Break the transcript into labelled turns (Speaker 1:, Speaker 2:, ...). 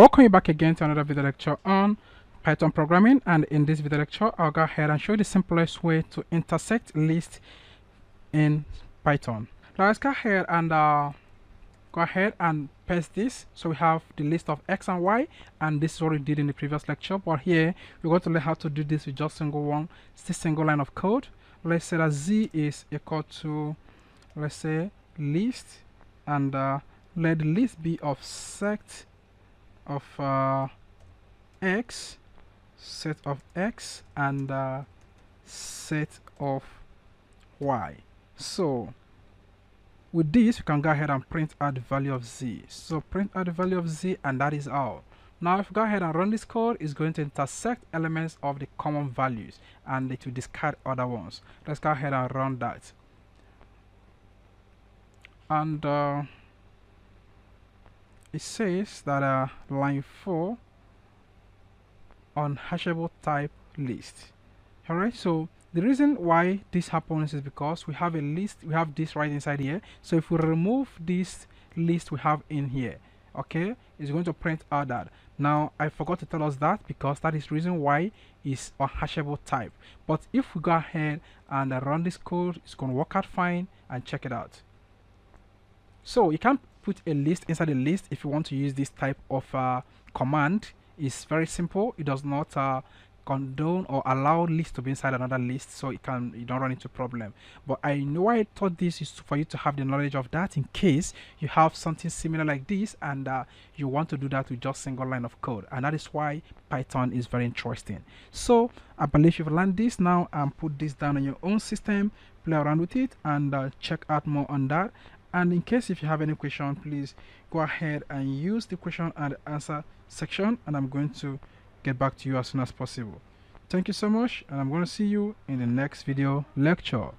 Speaker 1: Welcome you back again to another video lecture on Python programming, and in this video lecture I'll go ahead and show you the simplest way to intersect list in Python. Now let's go ahead and paste this. So we have the list of x and y, and this is what we did in the previous lecture, but here we're going to learn how to do this with just single line of code. Let's say that z is equal to, let's say, list, and let the list be of set of x, set of x, and set of y. So with this we can go ahead and print out the value of z. So print out the value of z, and that is all. Now if we go ahead and run this code, it's going to intersect elements of the common values and it will discard other ones. Let's go ahead and run that. And it says that line 4 on hashable type list. Alright, so the reason why this happens is because we have a list, we have this right inside here. So if we remove this list we have in here, okay, it's going to print out that. Now I forgot to tell us that because that is the reason why it's a hashable type. But if we go ahead and run this code, it's going to work out fine, and check it out. So you can put a list inside a list if you want to use this type of command. It's very simple. It does not condone or allow list to be inside another list, so you don't run into problem. But I know I thought this is for you to have the knowledge of that in case you have something similar like this and you want to do that with just single line of code, and that is why Python is very interesting. So I believe you've learned this now, and put this down on your own system, play around with it, and check out more on that. And in case if you have any question, please go ahead and use the question and answer section, and I'm going to get back to you as soon as possible. Thank you so much, and I'm going to see you in the next video lecture.